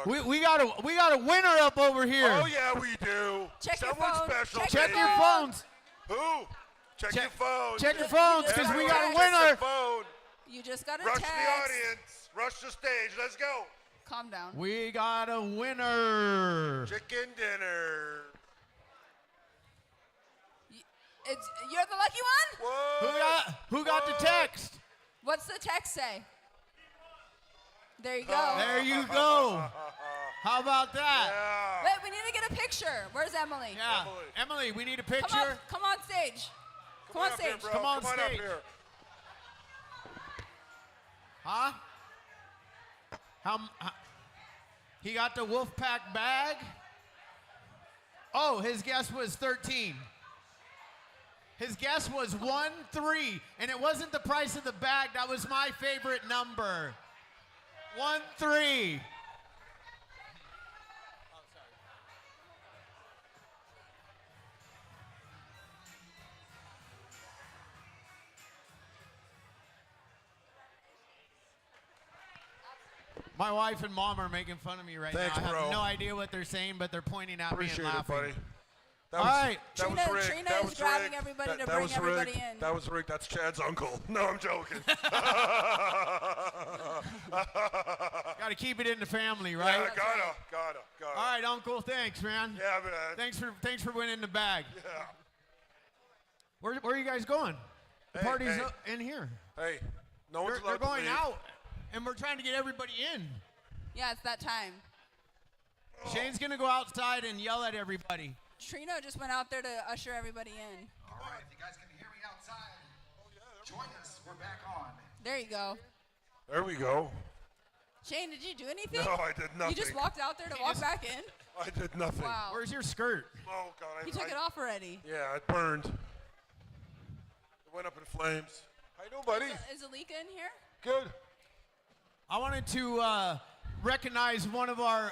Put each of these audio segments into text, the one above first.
look. We got a winner up over here. Oh yeah, we do. Check your Someone phone. special. Check baby. your phones. Who? Check your phone. Check your phones because we got a winner. Check your phone. You just got a Rush text. the audience. Rush the stage. Let's go. Calm down. We got a winner. Chicken dinner. You're the lucky one? Whoa. Who got the text? What's the text say? There you go. There you go. How about that? Yeah. Wait, we need to get a picture. Where's Emily? Yeah. Emily, we need a picture. Come on stage. Come on up here, stage. bro. Come on Come on stage. up here. Huh? How, he got the Wolfpack bag? Oh, his guess was 13. His guess was 1-3, and it wasn't the price of the bag. That was my favorite number. 1-3. My wife and mom are making fun of me right Thanks, now. I have bro. no idea what they're saying, but they're pointing at me Appreciate and it, laughing. buddy. That All was, right. That was rigged. Trina that is was grabbing rigged. everybody that, to that bring was everybody rigged. in. That was rigged. That's Chad's uncle. No, I'm joking. Got to keep it in the family, right? Yeah, gotta. All right, Uncle. Thanks, man. Yeah, man. Thanks for winning the bag. Yeah. Where are you guys going? The Hey, party's hey. in here. Hey, no one's They're allowed to going leave. out, and we're trying to get everybody in. Yeah, it's that time. Shane's gonna go outside and yell at everybody. Trina just went out there to usher everybody in. All right, if you guys can hear me outside, join us. We're back on. There you go. There we go. Shane, did you do anything? No, I did nothing. You just walked out there to walk back in? I did nothing. Wow. Where's your skirt? Oh, God. You took it off already. Yeah, it burned. It went up in flames. How you doing, buddy? Is Alika in here? Good. I wanted to recognize one of our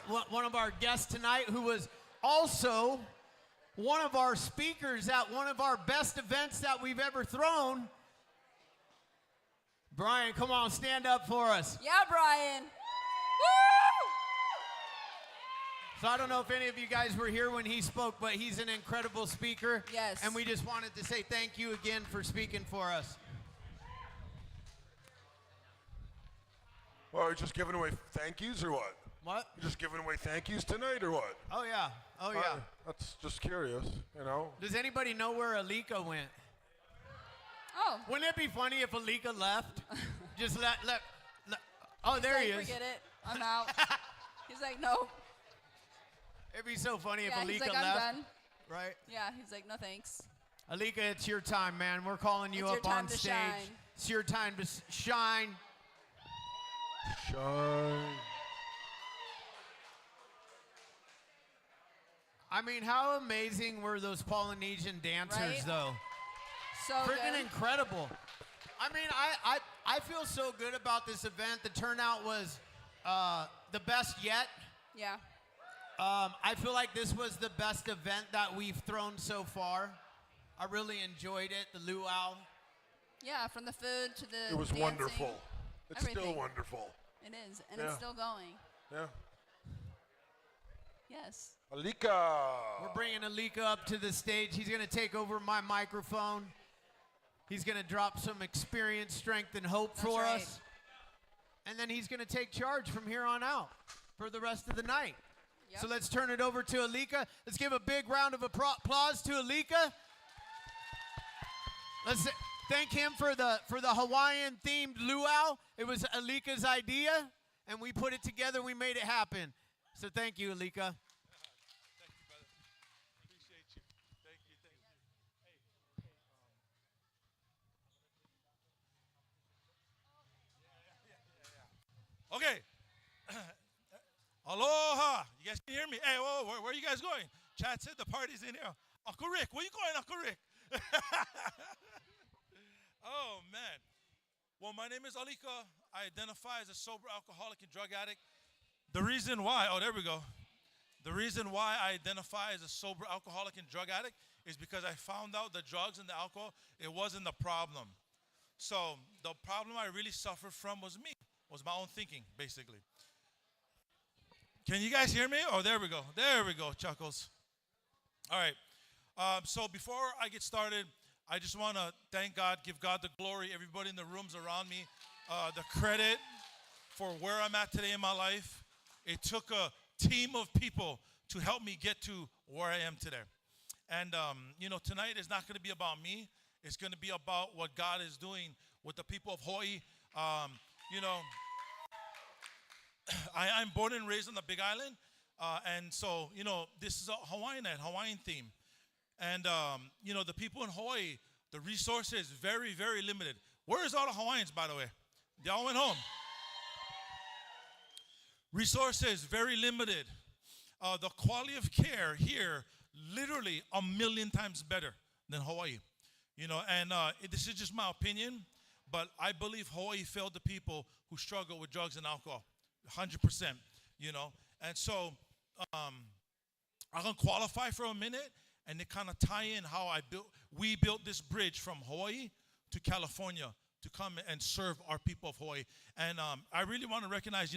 guests tonight, who was also one of our speakers at one of our best events that we've ever thrown. Brian, come on, stand up for us. Yeah, Brian. Woo! So I don't know if any of you guys were here when he spoke, but he's an incredible speaker. Yes. And we just wanted to say thank you again for speaking for us. Well, are you just giving away thank yous or what? What? You just giving away thank yous tonight or what? Oh, yeah. Oh, yeah. That's just curious, you know? Does anybody know where Alika went? Oh. Wouldn't it be funny if Alika left? Just let. Oh, there he is. Forget it. I'm out. He's like, no. It'd be so funny if Yeah, Alika he's like, left. I'm done. Right? Yeah, he's like, no thanks. Alika, it's your time, man. We're calling you It's your up on time to stage. shine. It's your time to shine. Shine. I mean, how amazing were those Polynesian dancers, Right? though? So Freaking good. incredible. I mean, I feel so good about this event. The turnout was the best yet. Yeah. I feel like this was the best event that we've thrown so far. I really enjoyed it, the luau. Yeah, from the food to the It was dancing, wonderful. It's still everything. wonderful. It is, and Yeah. it's still going. Yeah. Yes. Alika. We're bringing Alika up to the stage. He's going to take over my microphone. He's going to drop some experience, strength, and hope That's for right. us. And then he's going to take charge from here on out for the rest of the night. Yep. So let's turn it over to Alika. Let's give a big round of applause to Alika. Let's thank him for the Hawaiian-themed luau. It was Alika's idea, and we put it together. We made it happen. So thank you, Alika. Okay. Aloha. You guys can hear me? Hey, whoa, where are you guys going? Chad said the party's in here. Uncle Rick, where you going, Uncle Rick? Oh, man. Well, my name is Alika. I identify as a sober alcoholic and drug addict. The reason why, oh, there we go. The reason why I identify as a sober alcoholic and drug addict is because I found out the drugs and the alcohol, it wasn't the problem. So the problem I really suffered from was me, was my own thinking, basically. Can you guys hear me? Oh, there we go. There we go, Chuckles. All right. So before I get started, I just want to thank God, give God the glory, everybody in the rooms around me, the credit for where I'm at today in my life. It took a team of people to help me get to where I am today. And, tonight is not going to be about me. It's going to be about what God is doing with the people of Hawaii. I'm born and raised on the Big Island. And so, this is a Hawaiian night, Hawaiian theme. And, the people in Hawaii, the resources, very, very limited. Where is all the Hawaiians, by the way? They all went home. Resources, very limited. The quality of care here, literally a million times better than Hawaii. This is just my opinion, but I believe Hawaii failed the people who struggle with drugs and alcohol, 100%, And so I'm going to qualify for a minute and to kind of tie in how we built this bridge from Hawaii to California to come and serve our people of Hawaii. And I really want to recognize,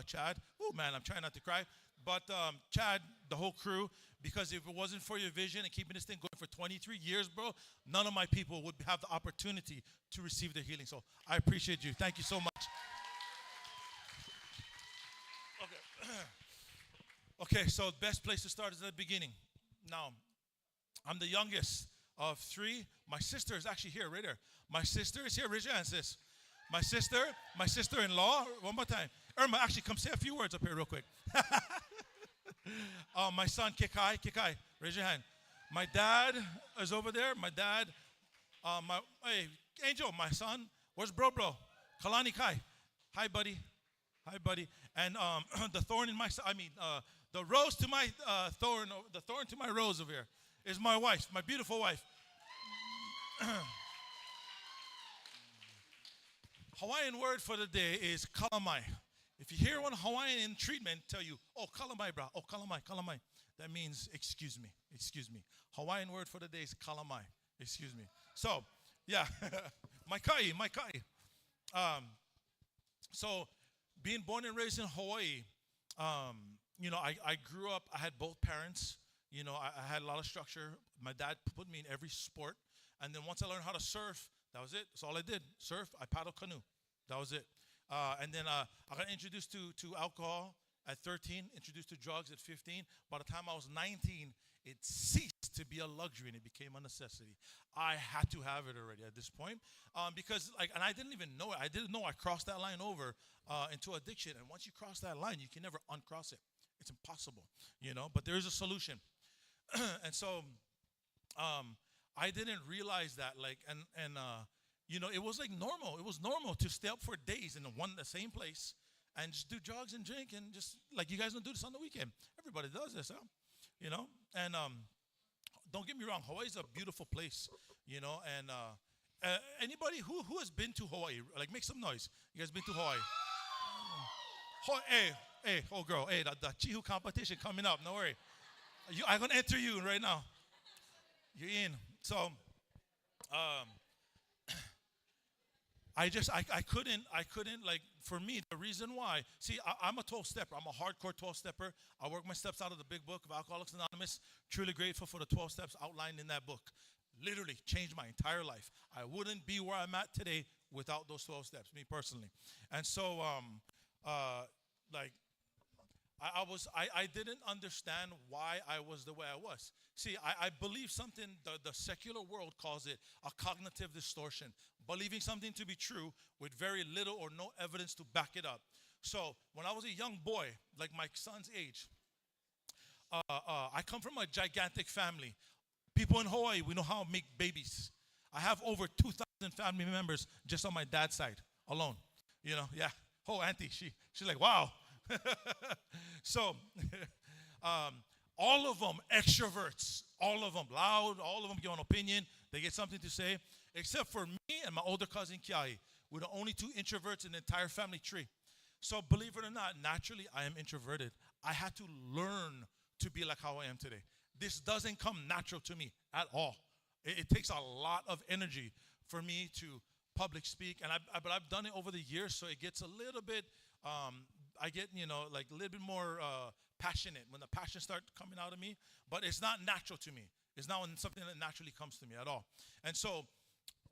Chad. Oh, man, I'm trying not to cry. But Chad, the whole crew, because if it wasn't for your vision and keeping this thing going for 23 years, bro, none of my people would have the opportunity to receive their healing. So I appreciate you. Thank you so much. Okay, so the best place to start is at the beginning. Now, I'm the youngest of three. My sister is actually here, right there. My sister is here. Raise your hand, sis. My sister-in-law. One more time. Irma, actually, come say a few words up here real quick. My son, Kikai, raise your hand. My dad is over there. My dad, hey, Angel, my son. Where's bro? Kalani Kai. Hi, buddy. And the thorn in my, the rose to my thorn, the thorn to my rose over here is my wife, my beautiful wife. Hawaiian word for the day is kalamai. If you hear one Hawaiian in treatment tell you, oh, kalamai, bro. Oh, kalamai. That means, excuse me. Hawaiian word for the day is kalamai. Excuse me. So, yeah. my kai. So, being born and raised in Hawaii, I grew up, I had both parents. I had a lot of structure. My dad put me in every sport. And then once I learned how to surf, that was it. That's all I did. Surf, I paddle canoe. That was it. And then I got introduced to alcohol at 13, introduced to drugs at 15. By the time I was 19, it ceased to be a luxury and it became a necessity. I had to have it already at this point because, and I didn't even know it. I didn't know I crossed that line over into addiction. And once you cross that line, you can never uncross it. It's impossible, but there is a solution. And so I didn't realize that, it was like normal. It was normal to stay up for days in the same place and just do drugs and drink and just, like, you guys don't do this on the weekend. Everybody does this, And don't get me wrong, Hawaii is a beautiful place, and anybody who has been to Hawaii, like, make some noise. You guys been to Hawaii? Hey, oh girl, hey, the Chihu competition coming up, no worry. I'm going to enter you right now. You're in. So, I couldn't, for me, the reason why, see, I'm a 12-stepper. I'm a hardcore 12-stepper. I work my steps out of the big book of Alcoholics Anonymous. Truly grateful for the 12 steps outlined in that book. Literally changed my entire life. I wouldn't be where I'm at today without those 12 steps, me personally. And so, I didn't understand why I was the way I was. See, I believe something, the secular world calls it a cognitive distortion, believing something to be true with very little or no evidence to back it up. So when I was a young boy, like my son's age, I come from a gigantic family. People in Hawaii, we know how to make babies. I have over 2,000 family members just on my dad's side alone. Yeah. Oh, auntie, she's like, wow. So, all of them extroverts, all of them loud, all of them give an opinion. They get something to say, except for me and my older cousin Kiai. We're the only two introverts in the entire family tree. So believe it or not, naturally I am introverted. I had to learn to be like how I am today. This doesn't come natural to me at all. It takes a lot of energy for me to public speak, but I've done it over the years, so it gets a little bit. like a little bit more passionate when the passion starts coming out of me. But it's not natural to me. It's not something that naturally comes to me at all. And so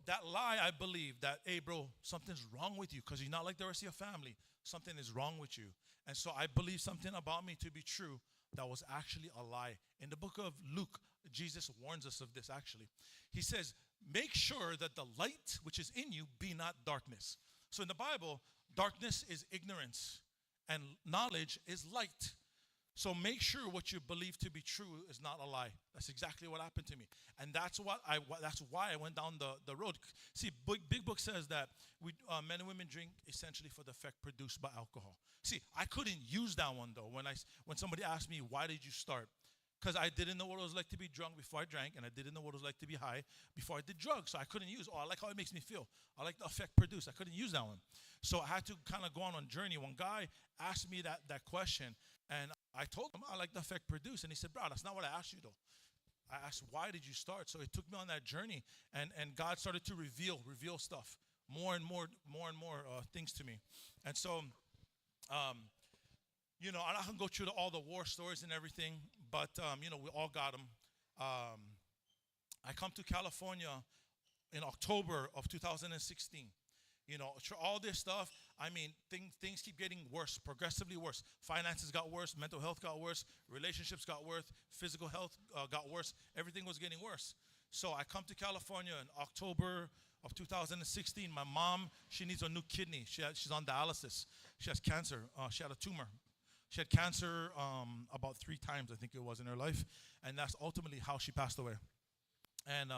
that lie, I believe that, hey, bro, something's wrong with you because you're not like the rest of your family. Something is wrong with you. And so I believe something about me to be true that was actually a lie. In the book of Luke, Jesus warns us of this actually. He says, make sure that the light which is in you be not darkness. So in the Bible, darkness is ignorance and knowledge is light. So make sure what you believe to be true is not a lie. That's exactly what happened to me. And that's why I went down the road. See, Big Book says that men and women drink essentially for the effect produced by alcohol. See, I couldn't use that one though. When somebody asked me, why did you start? Because I didn't know what it was like to be drunk before I drank, and I didn't know what it was like to be high before I did drugs. So I couldn't use, I like how it makes me feel. I like the effect produced. I couldn't use that one. So I had to kind of go on a journey. One guy asked me that question, and I told him I like the effect produced. And he said, bro, that's not what I asked you though. I asked, why did you start? So it took me on that journey, and God started to reveal stuff, more and more things to me. And so, I'm not going to go through all the war stories and everything, but, we all got them. I come to California in October of 2016. All this stuff, things keep getting worse, progressively worse. Finances got worse, mental health got worse, relationships got worse, physical health got worse. Everything was getting worse. So I come to California in October of 2016. My mom, she needs a new kidney. She's on dialysis. She has cancer. She had a tumor. She had cancer about 3 times, I think it was, in her life. And that's ultimately how she passed away. And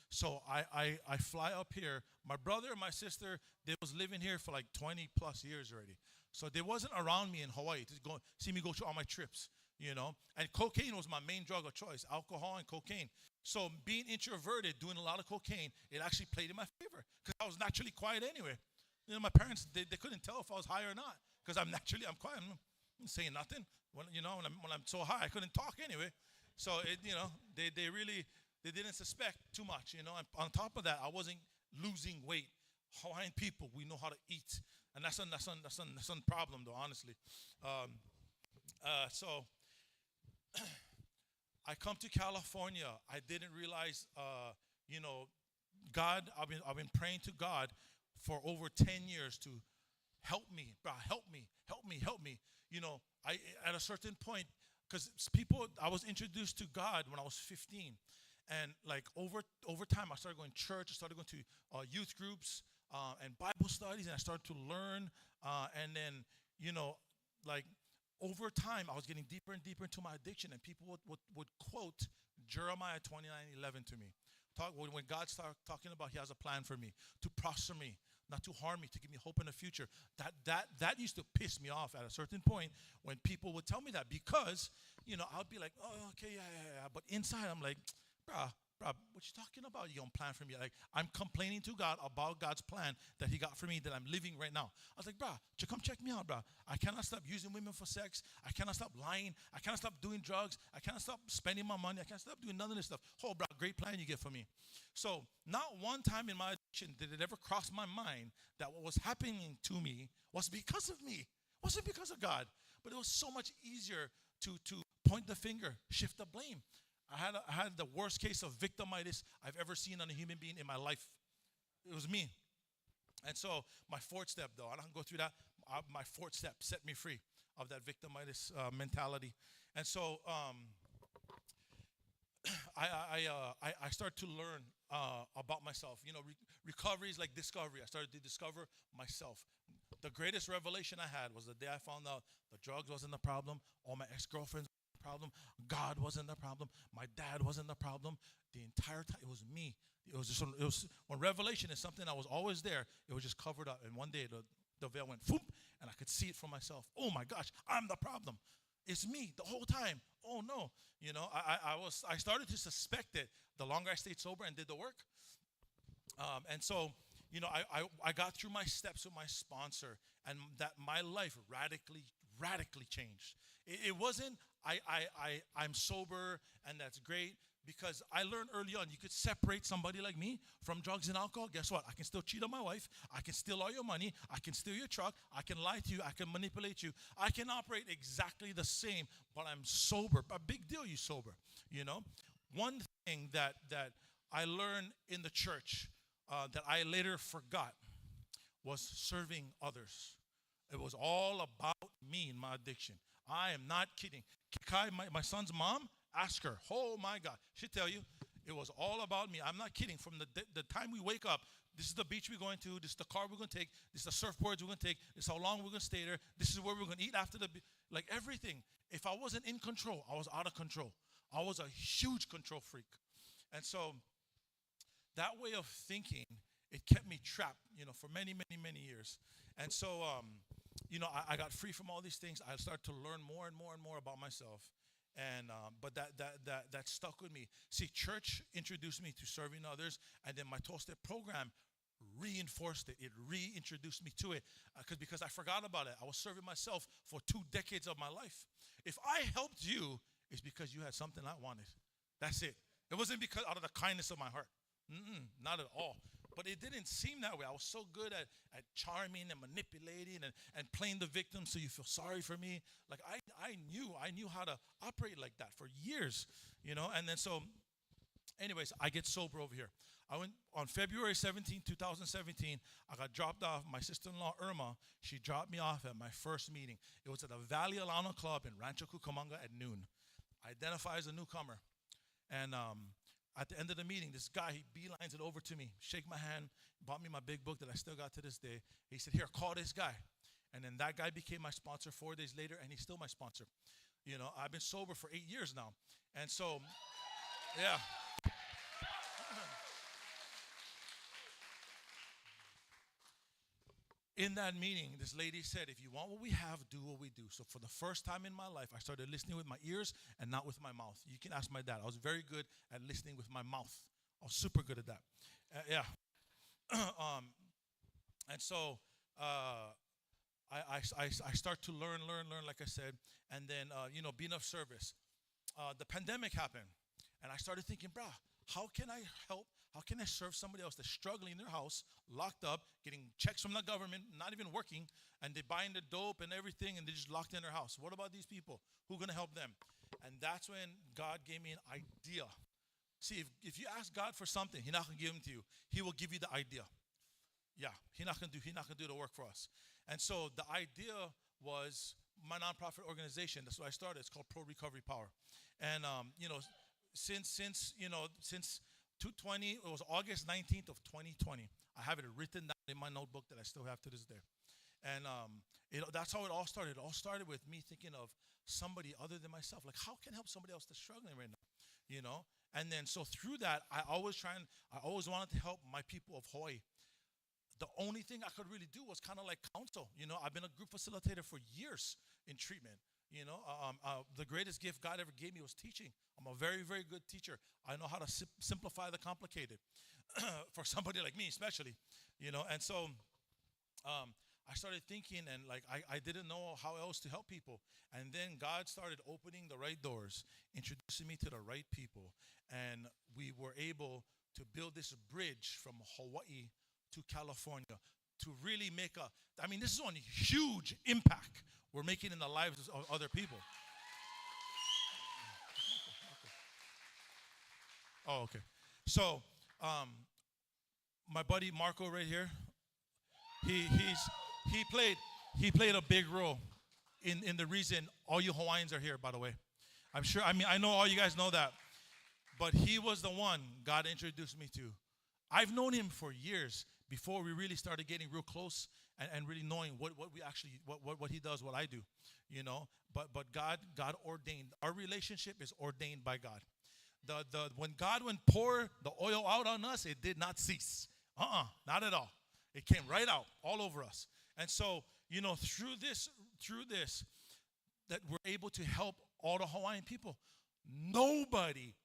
so I fly up here. My brother and my sister, they was living here for like 20 plus years already. So they wasn't around me in Hawaii to see me go through all my trips, And cocaine was my main drug of choice, alcohol and cocaine. So being introverted, doing a lot of cocaine, it actually played in my favor because I was naturally quiet anyway. My parents, they couldn't tell if I was high or not because I'm quiet. I'm saying nothing. When I'm so high, I couldn't talk anyway. So, they didn't suspect too much, And on top of that, I wasn't losing weight. Hawaiian people, we know how to eat. And that's a problem, though, honestly. So I come to California. I didn't realize, God, I've been praying to God for over 10 years to help me, bro, help me. At a certain point, because I was introduced to God when I was 15. And like over time, I started going to church. I started going to youth groups and Bible studies, and I started to learn. And then, over time, I was getting deeper and deeper into my addiction, and people would quote Jeremiah 29:11 to me. When God started talking about He has a plan for me, to prosper me, not to harm me, to give me hope in the future. That used to piss me off at a certain point when people would tell me that because, I'd be like, oh, okay, yeah. But inside, I'm like, bruh, what you talking about? You don't plan for me. Like, I'm complaining to God about God's plan that He got for me that I'm living right now. I was like, bruh, come check me out, bruh. I cannot stop using women for sex. I cannot stop lying. I cannot stop doing drugs. I cannot stop spending my money. I can't stop doing none of this stuff. Oh, bruh, great plan you get for me. So not one time in my addiction did it ever cross my mind that what was happening to me was because of me. It wasn't because of God. But it was so much easier to point the finger, shift the blame. I had the worst case of victimitis I've ever seen on a human being in my life. It was me. And so my 4th step, though, I don't go through that. My 4th step set me free of that victimitis mentality. And so I started to learn about myself. Recovery is like discovery. I started to discover myself. The greatest revelation I had was the day I found out the drugs wasn't the problem. All my ex-girlfriends problem. God wasn't the problem. My dad wasn't the problem. The entire time, it was me. It was when revelation is something that was always there, it was just covered up. And one day the veil went boom, and I could see it for myself. Oh my gosh, I'm the problem. It's me the whole time. Oh no, I started to suspect it the longer I stayed sober and did the work. And so, I got through my steps with my sponsor, and that my life radically changed. It wasn't I'm sober, and that's great because I learned early on you could separate somebody like me from drugs and alcohol. Guess what? I can still cheat on my wife. I can steal all your money. I can steal your truck. I can lie to you. I can manipulate you. I can operate exactly the same, but I'm sober. A big deal, you sober. You know, one thing that I learned in the church that I later forgot was serving others. It was all about me and my addiction. I am not kidding. Kai, my son's mom, ask her. Oh my God. She'll tell you it was all about me. I'm not kidding. From the time we wake up, this is the beach we're going to. This is the car we're going to take. This is the surfboards we're going to take. This is how long we're going to stay there. This is where we're going to eat after like everything. If I wasn't in control, I was out of control. I was a huge control freak. And so that way of thinking, it kept me trapped, for many, many, many years. And so, I got free from all these things. I started to learn more and more and more about myself. And but that stuck with me. See, church introduced me to serving others, and then my 12-step program reinforced it. It reintroduced me to it because I forgot about it. I was serving myself for 2 decades of my life. If I helped you, it's because you had something I wanted. That's it. It wasn't because out of the kindness of my heart. Not at all. But it didn't seem that way. I was so good at charming and manipulating and playing the victim so you feel sorry for me. Like I knew how to operate like that for years, And then so, anyways, I get sober over here. I went on February 17, 2017. I got dropped off. My sister-in-law, Irma, she dropped me off at my first meeting. It was at the Valley Alana Club in Rancho Cucamonga at noon. I identify as a newcomer. And at the end of the meeting, this guy, he beelines it over to me, shake my hand, bought me my big book that I still got to this day. He said, here, call this guy. And then that guy became my sponsor 4 days later, and he's still my sponsor. I've been sober for 8 years now. And so, yeah. In that meeting, this lady said, if you want what we have, do what we do. So for the first time in my life, I started listening with my ears and not with my mouth. You can ask my dad. I was very good at listening with my mouth. I was super good at that. Yeah. And so I start to learn, like I said, and then, being of service. The pandemic happened, and I started thinking, how can I help? How can I serve somebody else that's struggling in their house, locked up, getting checks from the government, not even working, and they're buying the dope and everything, and they're just locked in their house? What about these people? Who's going to help them? And that's when God gave me an idea. See, if you ask God for something, He's not going to give it to you. He will give you the idea. Yeah, He's not going to do the work for us. And so the idea was my nonprofit organization. That's what I started. It's called Pro Recovery Power. And since 220, it was August 19th of 2020. I have it written down in my notebook that I still have to this day. And that's how it all started. It all started with me thinking of somebody other than myself. Like, how can I help somebody else that's struggling right now? And then so through that, I always wanted to help my people of Hawaii. The only thing I could really do was kind of like counsel. I've been a group facilitator for years in treatment. The greatest gift God ever gave me was teaching. I'm a very, very good teacher. I know how to simplify the complicated for somebody like me, especially, And so I started thinking, and like I didn't know how else to help people. And then God started opening the right doors, introducing me to the right people, and we were able to build this bridge from Hawaii to California to really make this is one huge impact we're making in the lives of other people. Oh, okay. So, my buddy Marco right here, he played a big role in the reason all you Hawaiians are here, by the way. I'm sure, I know all you guys know that. But he was the one God introduced me to. I've known him for years before we really started getting real close and really knowing what he does, what I do, But God ordained. Our relationship is ordained by God. When God would pour the oil out on us, it did not cease. Not at all. It came right out all over us. And so, through this, that we're able to help all the Hawaiian people. Nobody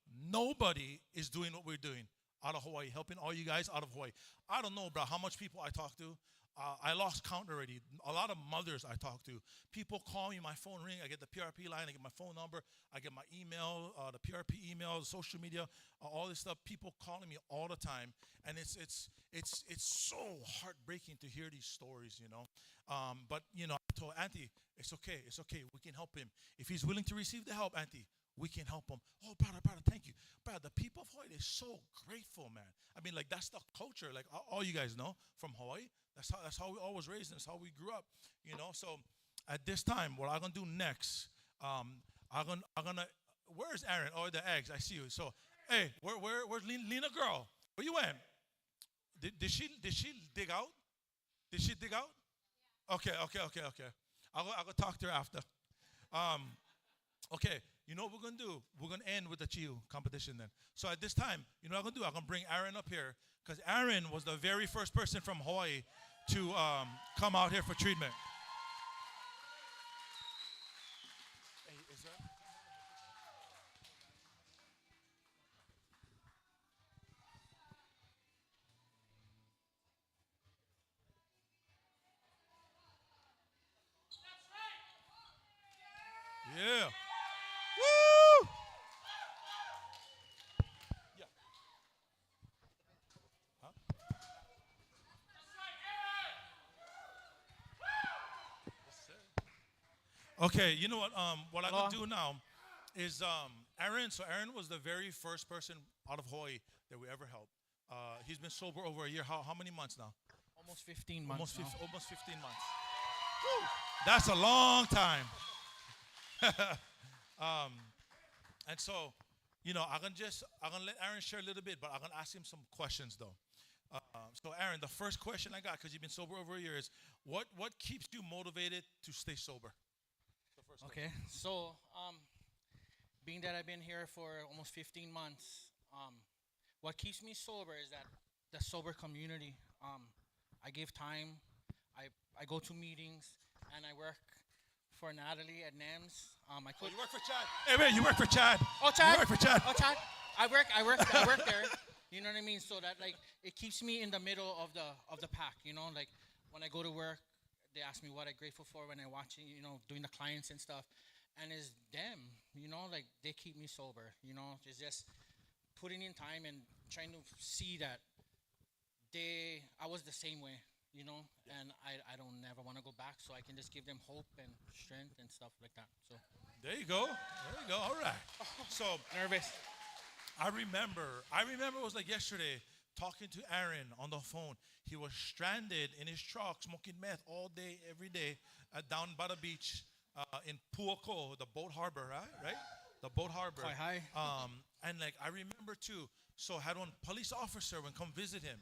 is doing what we're doing out of Hawaii, helping all you guys out of Hawaii. I don't know, bro, how much people I talk to. I lost count already. A lot of mothers I talk to. People call me, my phone ring. I get the PRP line. I get my phone number. I get my email, the PRP email, social media, all this stuff. People calling me all the time, and it's so heartbreaking to hear these stories, you know. But you know, I told Auntie, it's okay. It's okay. We can help him if he's willing to receive the help, Auntie. We can help him. Oh, brother, thank you. Brother, the people of Hawaii, they're so grateful, man. I mean, like, that's the culture. Like, all you guys know from Hawaii, that's how we all was raised and that's how we grew up, you know. So at this time, what I'm going to do next, I'm gonna, where's Aaron? Oh, the eggs. I see you. So, hey, where's Lena girl? Where you at? Did she dig out? Did she dig out? Okay. I'll go talk to her after. Okay, you know what we're going to do? We're going to end with the Chiu competition then. So at this time, you know what I'm going to do? I'm going to bring Aaron up here because Aaron was the very first person from Hawaii to come out here for treatment. Hey, is that? Yeah. Woo! Yeah. Huh? Okay, you know what I'm gonna do now is Aaron. So Aaron was the very first person out of Hawaii that we ever helped. He's been sober over a year. How many months now? Almost 15 months. Almost 15 months. Woo! That's a long time. And so, you know, I'm gonna let Aaron share a little bit, but I'm gonna ask him some questions though. So Aaron, the first question I got, because you've been sober over a year, is what keeps you motivated to stay sober? Okay, so being that I've been here for almost 15 months, what keeps me sober is that the sober community. I give time, I go to meetings, and I work for Natalie at NAMS. You work for Chad. Hey, wait, you work for Chad. Oh, Chad. You work for Chad. Oh, Chad. I work there. You know what I mean? So that like it keeps me in the middle of the pack. You know, like when I go to work, they ask me what I'm grateful for when I'm watching, you know, doing the clients and stuff, and it's them. You know, like they keep me sober. You know, it's just putting in time and trying to see that I was the same way. You know, and I don't never want to go back, so I can just give them hope and strength and stuff like that. So there you go. All right. So nervous. I remember it was like yesterday talking to Aaron on the phone. He was stranded in his truck smoking meth all day, every day, down by the beach in Puoko, the boat harbor, right? The boat harbor. Quite high. And like I remember too. So had one police officer when come visit him.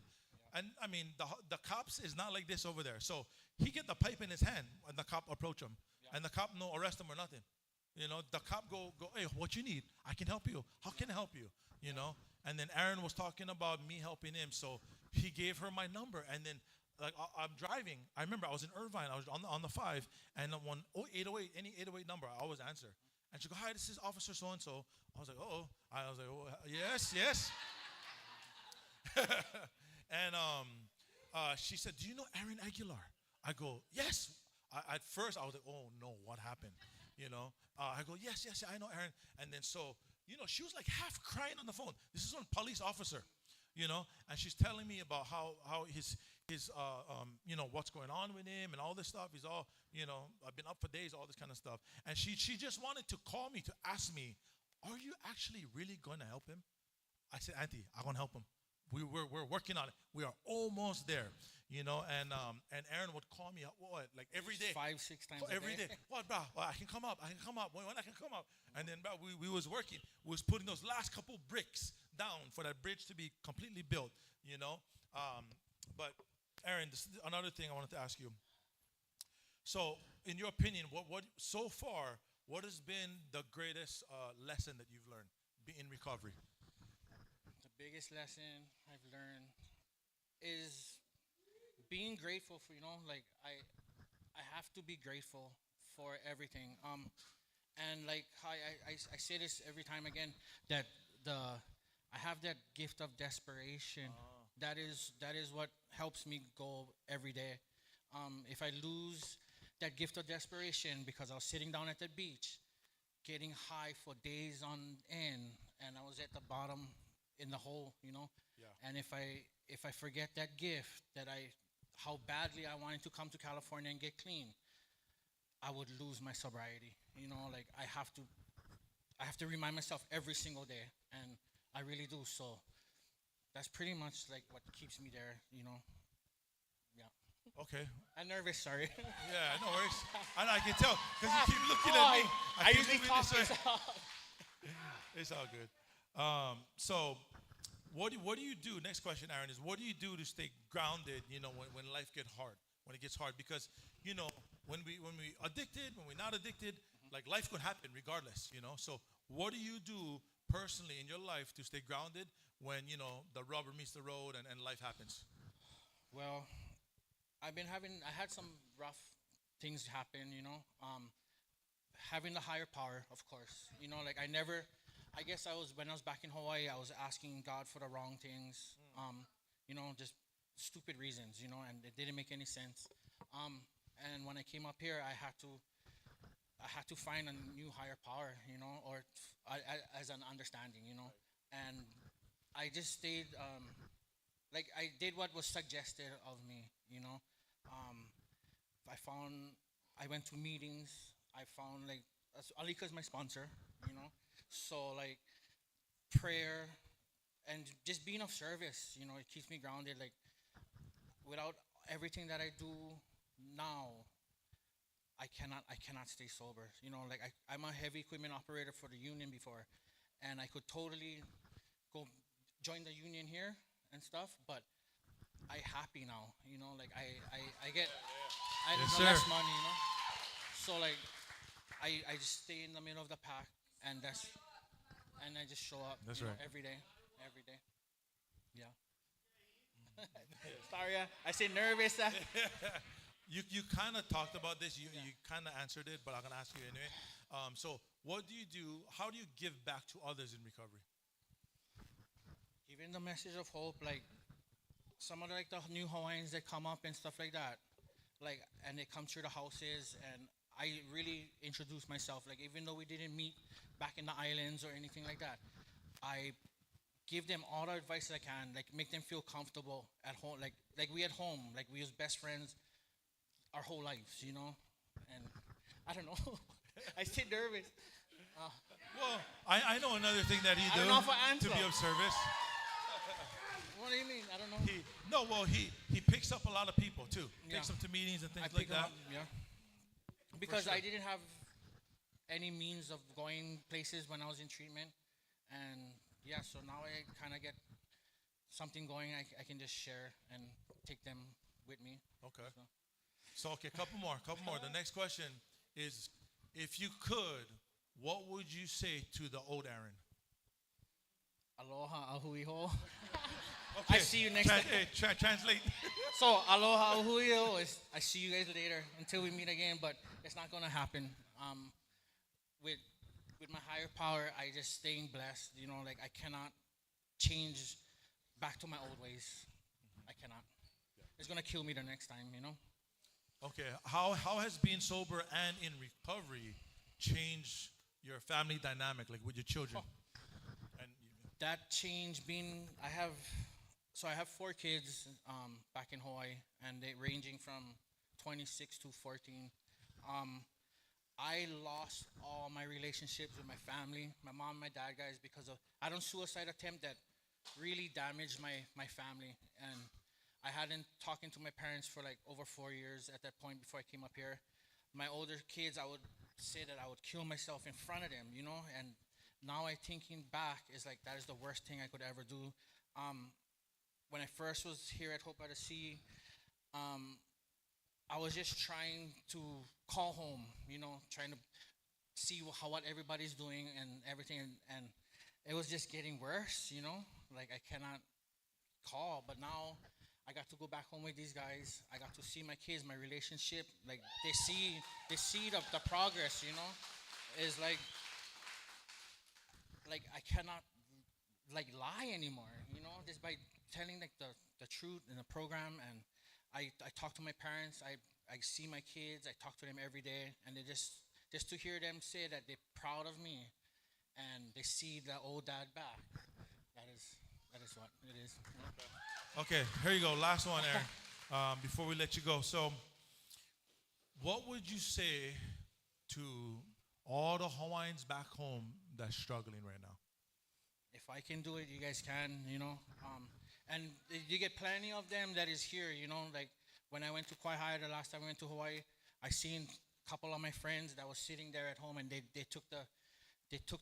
And I mean, the cops is not like this over there. So he get the pipe in his hand when the cop approach him. Yeah. And the cop no arrest him or nothing. You know, the cop go, hey, what you need? I can help you. How can I help you? You know? And then Aaron was talking about me helping him. So he gave her my number. And then like I'm driving. I remember I was in Irvine. I was on the 5. And when 808, any 808 number, I always answer. And she go, hi, this is Officer so-and-so. I was like, uh-oh. I was like, oh, yes. And she said, do you know Aaron Aguilar? I go, yes. At first, I was like, oh, no, what happened? You know, I go, yes, I know Aaron. And then so, you know, she was like half crying on the phone. This is one police officer, you know, and she's telling me about how his you know, what's going on with him and all this stuff. He's all, you know, I've been up for days, all this kind of stuff. And she just wanted to call me to ask me, are you actually really going to help him? I said, Auntie, I'm going to help him. We're working on it. We are almost there, you know. And Aaron would call me up, what, like every day, 5-6 times every day. What, bro? Well, I can come up. When I can come up. And then, bro, we was working. We was putting those last couple bricks down for that bridge to be completely built, you know. But Aaron, this is another thing I wanted to ask you. So, in your opinion, what so far, what has been the greatest lesson that you've learned in recovery? Biggest lesson I've learned is being grateful for, you know, like I have to be grateful for everything. And like I say this every time again, that I have that gift of desperation. That is what helps me go every day. If I lose that gift of desperation because I was sitting down at the beach, getting high for days on end, and I was at the bottom in the hole, you know. Yeah. And if I forget that gift, how badly I wanted to come to California and get clean, I would lose my sobriety. You know, like I have to remind myself every single day, and I really do. So that's pretty much like what keeps me there. You know. Yeah. Okay. I'm nervous. Sorry. Yeah, no worries. I can tell because you keep looking at me. I keep usually moving talk this way. this out. It's all good. So, what do you do? Next question, Aaron, is what do you do to stay grounded? You know, when life gets hard, when it gets hard, because you know when we addicted, when we're not addicted, like life could happen regardless. You know, so what do you do personally in your life to stay grounded when you know the rubber meets the road and life happens? Well, I had some rough things happen, you know. Having the higher power, of course. You know, like I guess when I was back in Hawaii, I was asking God for the wrong things. You know, just stupid reasons, you know, and it didn't make any sense. And when I came up here, I had to find a new higher power, you know, or as an understanding, you know. And I just stayed, like I did what was suggested of me, you know. I went to meetings. I found like Alika is my sponsor, you know. So like prayer and just being of service, you know, it keeps me grounded. Like without everything that I do now, I cannot stay sober. You know, like I'm a heavy equipment operator for the union before, and I could totally go join the union here and stuff, but I happy now. You know, like I get Yes, less sir. money. You know, so like I just stay in the middle of the pack, and I just show up. That's you know, right. every day. Yeah. Sorry, I say nervous. You kind of talked about this. You kind of answered it, but I'm gonna ask you anyway. So what do you do? How do you give back to others in recovery? Giving the message of hope, like some of the new Hawaiians that come up and stuff like that, like, and they come through the houses, and I really introduce myself. Like, even though we didn't meet back in the islands or anything like that, I give them all the advice that I can, like make them feel comfortable at home, like we at home, like we was best friends our whole lives, you know. And I don't know, I stay nervous. Well, I know another thing that he I do don't know if I to be answer. of service. What do you mean? I don't know. He picks up a lot of people too. Yeah. Takes them to meetings and things I like pick 'em that. up, yeah. Because sure. I didn't have any means of going places when I was in treatment, and yeah, so now I kind of get something going. I can just share and take them with me. Okay. So okay, couple more. The next question is, if you could, what would you say to the old Aaron? Aloha, ahuiho. Okay. I see you next time. Hey, translate. So, aloha, ahuiho is I see you guys later until we meet again, but it's not gonna happen. With my higher power, I just staying blessed. You know, like I cannot change back to my old ways. I cannot. It's gonna kill me the next time. You know. Okay. How has being sober and in recovery changed your family dynamic, like with your children? And That change being I have 4 kids back in Hawaii, and they ranging from 26 to 14. I lost all my relationships with my family, my mom, my dad, guys, because of I had a suicide attempt that really damaged my family, and I hadn't talking to my parents for like over 4 years at that point before I came up here. My older kids, I would say that I would kill myself in front of them, you know, and now I thinking back is like that is the worst thing I could ever do. When I first was here at Hope by the Sea, I was just trying to call home, you know, trying to see what everybody's doing and everything, and it was just getting worse, you know, like I cannot call. But now I got to go back home with these guys. I got to see my kids, my relationship, like they see the progress, you know, is like I cannot like lie anymore, you know, just by telling like the truth in the program. And I talk to my parents. I see my kids. I talk to them every day, and they just to hear them say that they're proud of me, and they see the old dad back. That is what it is. Okay, here you go. Last one, Aaron. Before we let you go, so what would you say to all the Hawaiians back home that's struggling right now? If I can do it, you guys can, you know. And you get plenty of them that is here, you know. Like when I went to Kauai the last time I went to Hawaii, I seen a couple of my friends that was sitting there at home, and they took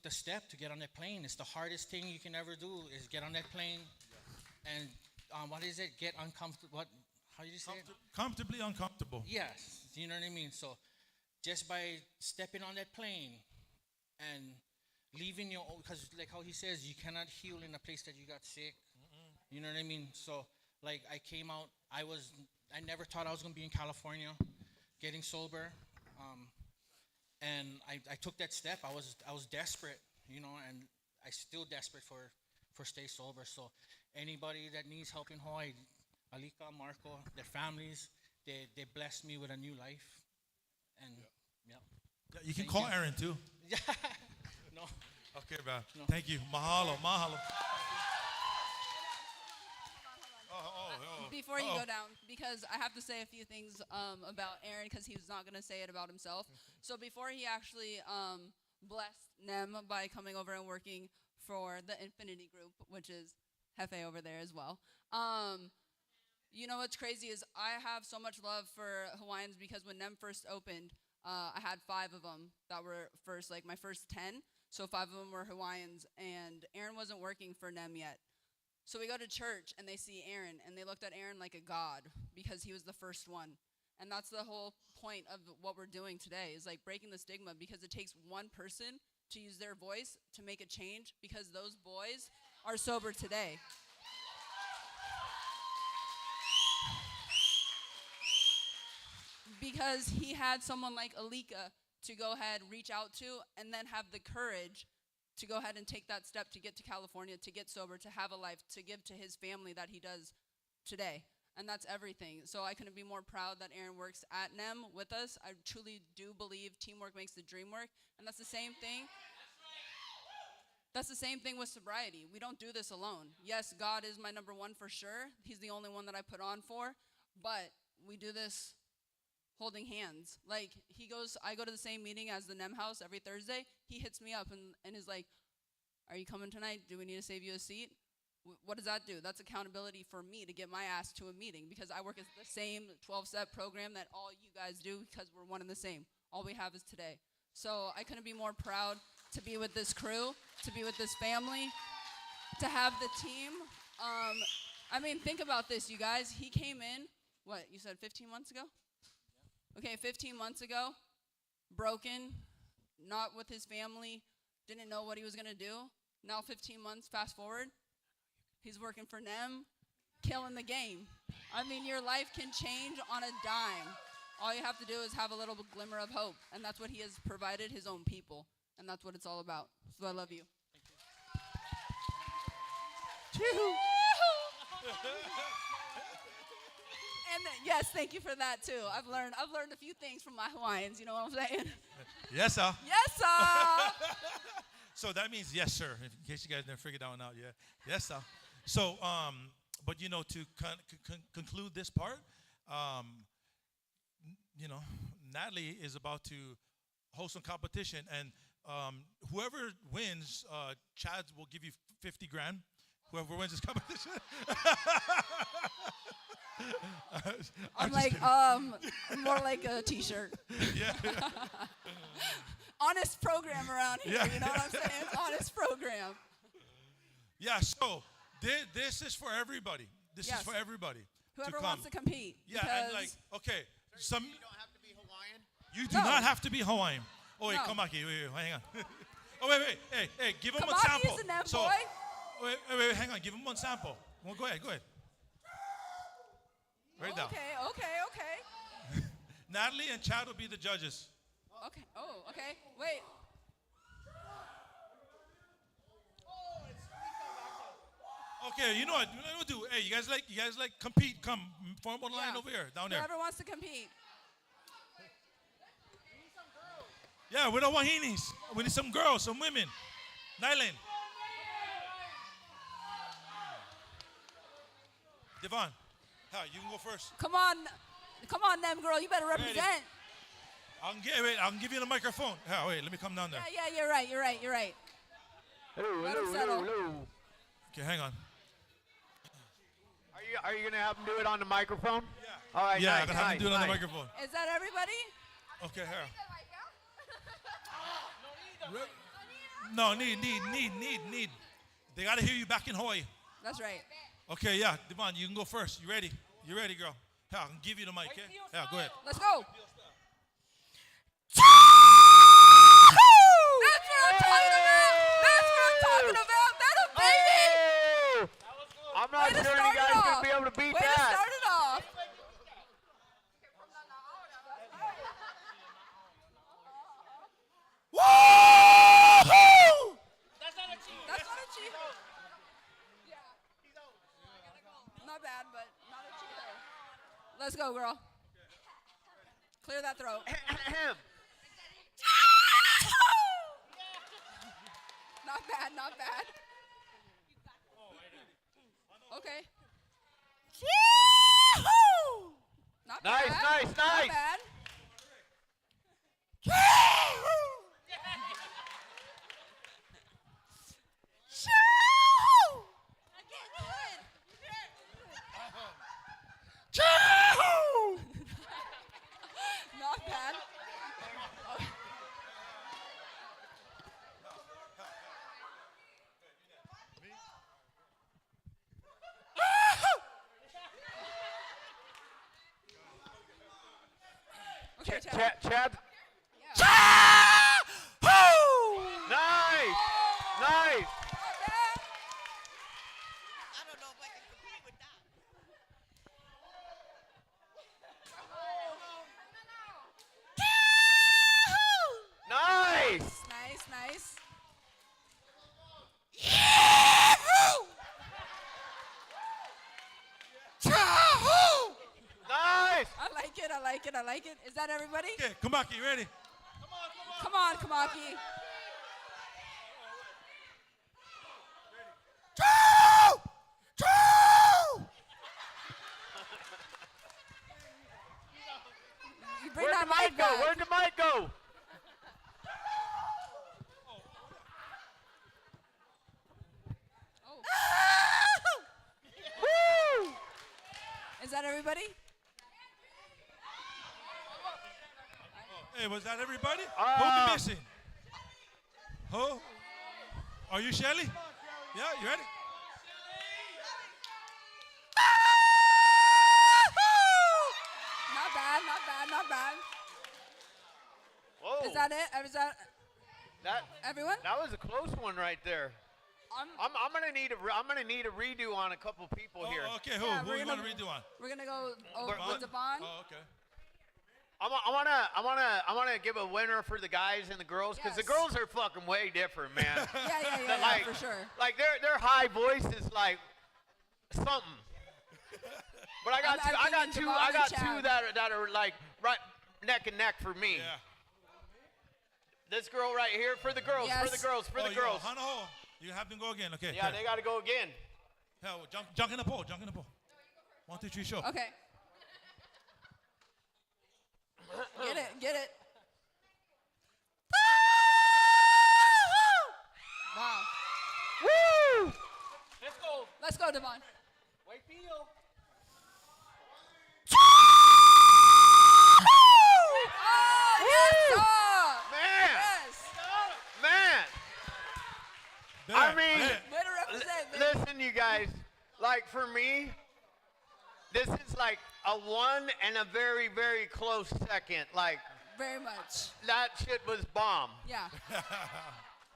the step to get on that plane. It's the hardest thing you can ever do is get on that plane, and what is it? Get uncomfortable. What? How do you say it? Comfortably uncomfortable. Yes, you know what I mean. So just by stepping on that plane and leaving your own, because like how he says, you cannot heal in a place that you got sick. You know what I mean? So like I came out, I never thought I was gonna be in California, getting sober, and I took that step. I was desperate, you know, and I still desperate for stay sober. So anybody that needs help in Hawaii, Alika, Marco, their families, they blessed me with a new life, and yeah. You can Thank call you. Aaron too. No. Okay, bro. No. Thank you. Mahalo. Before you go down, because I have to say a few things about Aaron, because he was not going to say it about himself. So before he actually blessed Nem by coming over and working for the Infinity Group, which is Hefe over there as well. You know what's crazy is I have so much love for Hawaiians because when Nem first opened, I had 5 of them that were first, like my first 10. So 5 of them were Hawaiians, and Aaron wasn't working for Nem yet. So we go to church, and they see Aaron, and they looked at Aaron like a god because he was the first one. And that's the whole point of what we're doing today is like breaking the stigma, because it takes one person to use their voice to make a change, because those boys are sober today. Because he had someone like Alika to go ahead, reach out to, and then have the courage to go ahead and take that step to get to California, to get sober, to have a life, to give to his family that he does today. And that's everything. So I couldn't be more proud that Aaron works at NEM with us. I truly do believe teamwork makes the dream work. And that's the same thing. That's the same thing with sobriety. We don't do this alone. Yes, God is my number one for sure. He's the only one that I put on for. But we do this holding hands. Like I go to the same meeting as the NEM house every Thursday. He hits me up and is like, "Are you coming tonight? Do we need to save you a seat?" What does that do? That's accountability for me to get my ass to a meeting, because I work at the same 12-step program that all you guys do, because we're one and the same. All we have is today. So I couldn't be more proud to be with this crew, to be with this family, to have the team. I mean, think about this, you guys. He came in, what, you said 15 months ago? Okay, 15 months ago, broken, not with his family, didn't know what he was going to do. Now 15 months, fast forward, he's working for NEM, killing the game. I mean, your life can change on a dime. All you have to do is have a little glimmer of hope, and that's what he has provided his own people, and that's what it's all about. So I love you. And yes, thank you for that too. I've learned a few things from my Hawaiians. You know what I'm saying? Yes, sir. Yes, sir. So that means yes, sir. In case you guys never figured that one out yet. Yes, sir. So, but you know, to conclude this part, you know, Natalie is about to host some competition, and whoever wins, Chad will give you 50 grand. Whoever wins this competition. I'm like, more like a T-shirt. Yeah. Honest program around here. Yeah. You know what I'm saying? Honest program. Yeah. So this is for everybody. This is Yes. for everybody. Whoever come. wants to compete. Yeah, because and like, okay, some You don't have to be Hawaiian. you do No. not have to be Hawaiian. Oh wait, No. come back here. Wait, hang on. Oh wait, hey, give him a Kamaki's sample. a NEM So, boy. wait, hang on, give him one sample. Well, go ahead. Right now. Okay. Natalie and Chad will be the judges. Okay. Oh, okay. Wait. Okay, you know what? You know what we'll do? Hey, you guys like compete? Come form a line Yeah. over here, down there. Whoever wants to compete. Yeah, we don't want heenies. We need some girls, some women. Nyland. Devon, you can go first. Come on, them girl. You better represent. I can give you the microphone. Wait, let me come down there. Yeah, you're right. Let him settle. Okay, hang on. Are you gonna have him do it on the microphone? Yeah. All right. Yeah, nice, I'm gonna have to do it on the nice. microphone. Is that everybody? Okay, here. No, need. They gotta hear you back in Hawaii. That's right. Okay, yeah, Devon, you can go first. You ready? You ready, girl? I can give you the mic, okay? Yeah, go ahead. Let's go. That's what I'm talking about. That's a baby. Oh! I'm not Way to sure start you it guys off. gonna be able to beat Way to that. start it off. Woo! That's not a cheat. Yeah. Not bad, but not a cheater. Let's go, girl. Clear that throat. Not bad. Okay. Not Nice, bad. nice, Not nice. bad. Not bad. Okay, Chad. Chad. Yeah. Nice. Nice. Not bad. I don't know if I can compete with that. Nice. Nice. Nice. I like it. Is that everybody? Okay, Kamaki, you ready? Come on, Kamaki. You bring Where'd that the mic mic go? back. Where'd the mic go? Woo! Is that everybody? Hey, was that everybody? Who be missing? Who? Are you Shelly? Yeah, you ready? Not bad. Whoa. Is that it? Is that that? everyone? That was a close one right there. I'm gonna need a redo on a couple people here. Okay, who? Yeah, Who we're you gonna- want to redo on? We're gonna go We're- with Devon. Oh, okay. I wanna give a winner for the guys and the girls because the Yes. girls are fucking way different, man. Yeah, like, for sure. Like their high voice is like something. But I got I'm thinking two Devon and two Chad. that are like right neck and neck for me. Yeah. This girl right here for the girls, for the Yes. girls, for the yo, girls. Hanaho, you have them go again. Okay. Yeah, okay. they gotta go again. Hell, jump in the pole. 1, 2, 3, show. Okay. Get it. Wow. Woo! Let's go, Devon. White Peel. Oh, yes, sir. Man, Yes. man. I mean, Way to represent, baby. listen, you guys. Like for me, this is like a one and a very, very close second. Like Very much. that shit was bomb. Yeah.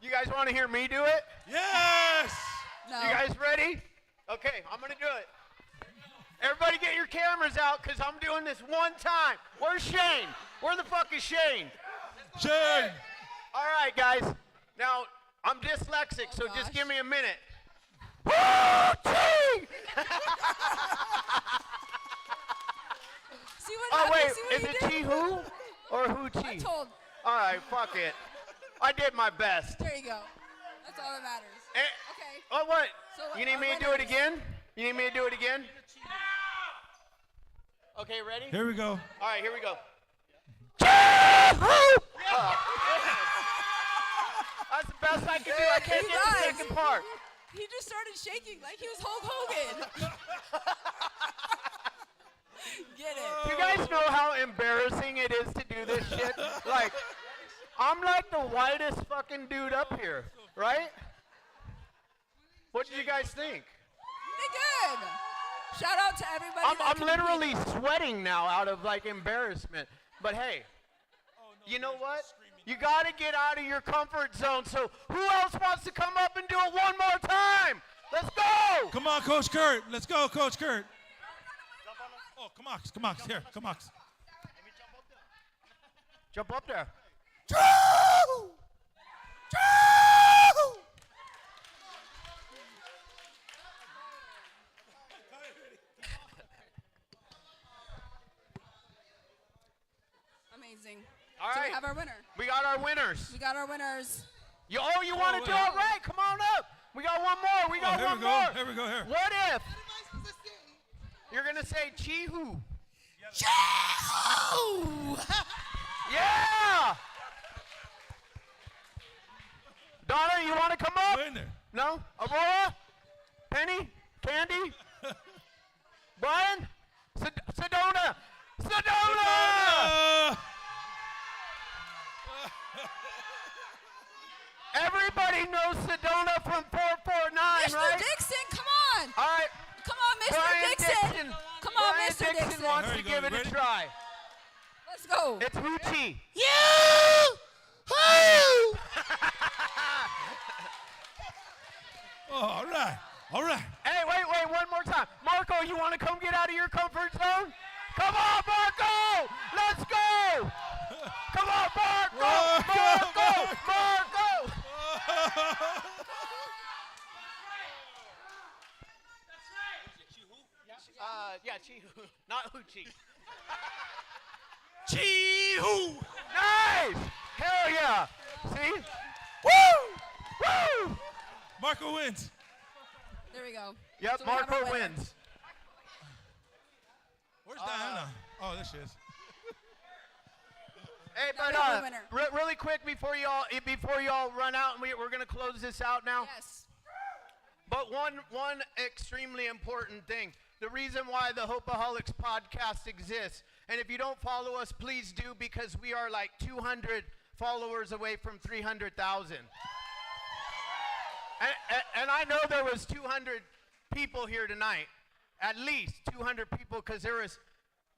You guys want to hear me do it? Yes. No. You guys ready? Okay, I'm gonna do it. Everybody get your cameras out because I'm doing this one time. Where's Shane? Where the fuck is Shane? Shane. All right, guys. Now, I'm dyslexic, so gosh. just give me a minute. 1, 2, or I hoochie? told. All right, fuck it. I did my best. There you go. That's all that matters. Okay. Oh, what? So You need our me to do it winners. again? You need me to do it again? Okay, ready? Here we go. All right, here we go. That's the best I can do. I can't You get the guys. second part. He just started shaking like he was Hulk Hogan. Get it. Do you guys know how embarrassing it is to do this shit? Like, I'm like the whitest fucking dude up here, right? What did you guys think? They good. Shout out to everybody. I'm literally sweating now out of like embarrassment. But hey, you know what? You got to get out of your comfort zone. So who else wants to come up and do it one more time? Let's go. Come on, Coach Kurt. Let's go, Coach Kurt. Oh, come on, here, come on. Jump up there. Amazing. All So right. we have our winner. We got our winners. We got our winners. You want to do wait. it right? Come on up. We got one more. We got here one we go. more. Here we go. Here. What if you're going to say Chihu? Yeah! Donna, you want to come up? Winner. No? Aurora? Penny? Candy? Brian? Sedona? Sedona! Everybody knows Sedona from 449, Mr. right? Dixon, come on. All right. Come on, Mr. Brian Dixon. Come on, Brian Mr. Dixon Dixon. wants There to you give go. it a Ready? try. Let's go. It's Hoochie. Oh, all right. Hey, wait, one more time. Marco, you want to come get out of your comfort zone? Come on, Marco! Let's go! Come on, Marco! Marco! Yeah, Chihu. Not Hoochie. Chee-hoo. Nice! Hell yeah! See? Woo! Woo! Marco wins. There we go. Yep, So we have our Marco winner. wins. Where's Diana? Oh, there she is. Hey, Now we but have a winner. really quick before y'all run out, and we're gonna close this out now. Yes. But one extremely important thing. The reason why the Hopeaholics podcast exists, and if you don't follow us, please do, because we are like 200 followers away from 300,000. And I know there was 200 people here tonight, at least 200 people, because there was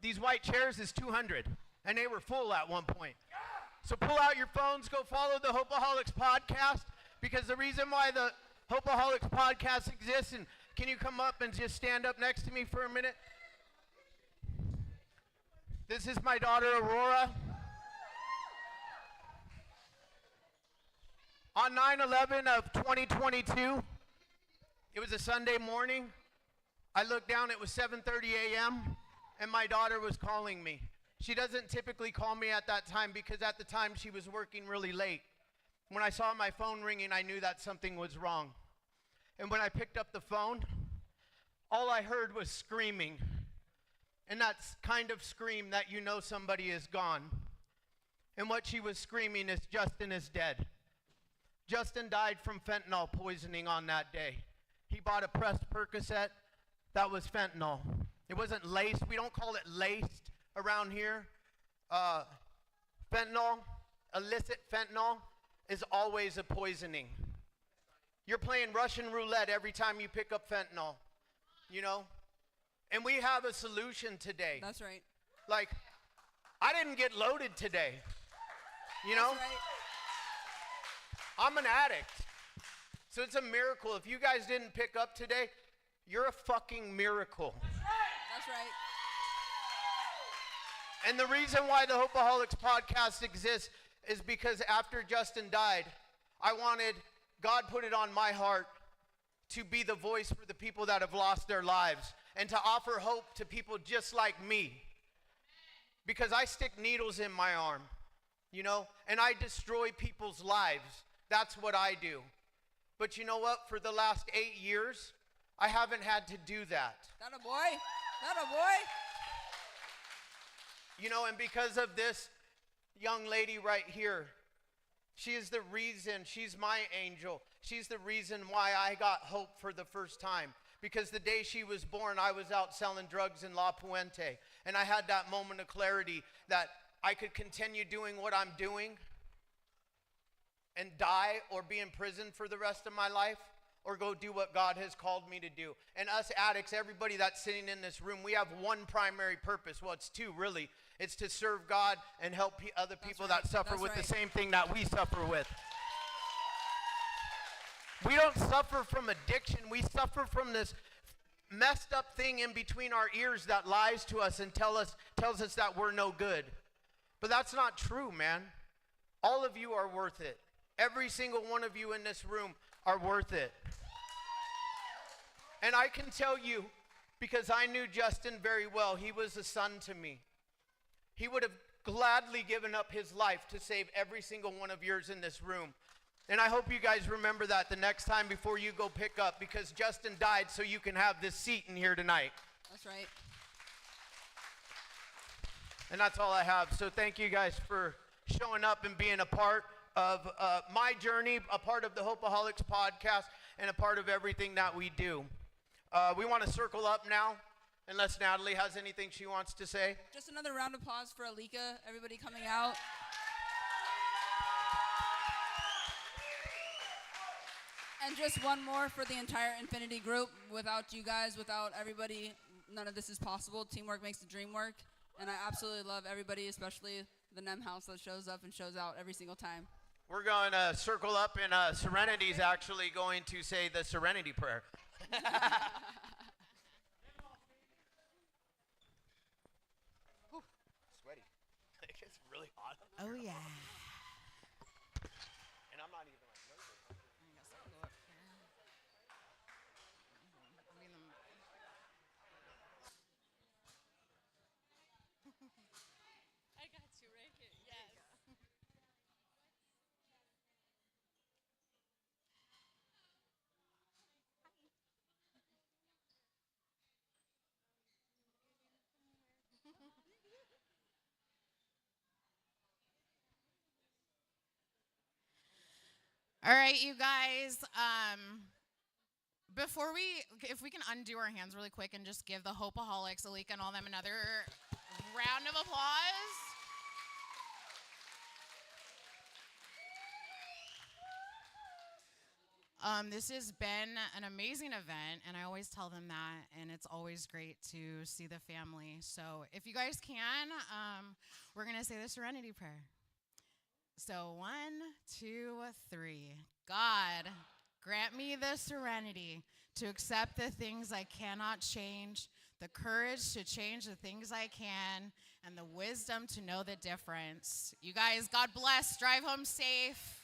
these white chairs is 200, and they were full at one point. So pull out your phones, go follow the Hopeaholics podcast, because the reason why the Hopeaholics podcast exists, and can you come up and just stand up next to me for a minute? This is my daughter, Aurora. On 9/11 of 2022, it was a Sunday morning. I looked down, it was 7:30 a.m., and my daughter was calling me. She doesn't typically call me at that time because at the time she was working really late. When I saw my phone ringing, I knew that something was wrong. And when I picked up the phone, all I heard was screaming. And that's kind of scream that you know somebody is gone. And what she was screaming is Justin is dead. Justin died from fentanyl poisoning on that day. He bought a pressed Percocet that was fentanyl. It wasn't laced. We don't call it laced around here. Fentanyl, illicit fentanyl, is always a poisoning. You're playing Russian roulette every time you pick up fentanyl, you know? And we have a solution today. That's right. Like, I didn't get loaded today, you know? That's right. I'm an addict. So it's a miracle. If you guys didn't pick up today, you're a fucking miracle. That's right. And the reason why the Hopeaholics podcast exists is because after Justin died, God put it on my heart to be the voice for the people that have lost their lives and to offer hope to people just like me. Because I stick needles in my arm. you know, and I destroy people's lives. That's what I do. But you know what? For the last 8 years, I haven't had to do that. That a boy. That a boy. You know, and because of this young lady right here, she is the reason, she's my angel. She's the reason why I got hope for the first time. Because the day she was born, I was out selling drugs in La Puente. And I had that moment of clarity that I could continue doing what I'm doing and die or be in prison for the rest of my life, or go do what God has called me to do. And us addicts, everybody that's sitting in this room, we have one primary purpose. Well, it's two, really. It's to serve God and help other people that suffer with the same thing that we suffer with. We don't suffer from addiction. We suffer from this messed up thing in between our ears that lies to us and tells us that we're no good. But that's not true, man. All of you are worth it. Every single one of you in this room are worth it. And I can tell you, because I knew Justin very well, he was a son to me. He would have gladly given up his life to save every single one of yours in this room. And I hope you guys remember that the next time before you go pick up, because Justin died so you can have this seat in here tonight. That's right. And that's all I have. So thank you guys for showing up and being a part of my journey, a part of the Hopeaholics podcast, and a part of everything that we do. We want to circle up now, unless Natalie has anything she wants to say. Just another round of applause for Alika, everybody coming out. And just one more for the entire Infinity group. Without you guys, without everybody, none of this is possible. Teamwork makes the dream work. And I absolutely love everybody, especially the NEM house that shows up and shows out every single time. We're going to circle up, and Serenity's actually going to say the Serenity prayer. Sweaty. It gets really hot. Oh, yeah. And I'm not even like nervous. I got you right here. Yes. All right, you guys. If we can undo our hands really quick and just give the Hopeaholics, Alika, and all them another round of applause. This has been an amazing event, and I always tell them that, and it's always great to see the family. So if you guys can, we're going to say the Serenity Prayer. So 1, 2, 3. God, grant me the serenity to accept the things I cannot change, the courage to change the things I can, and the wisdom to know the difference. You guys, God bless. Drive home safe.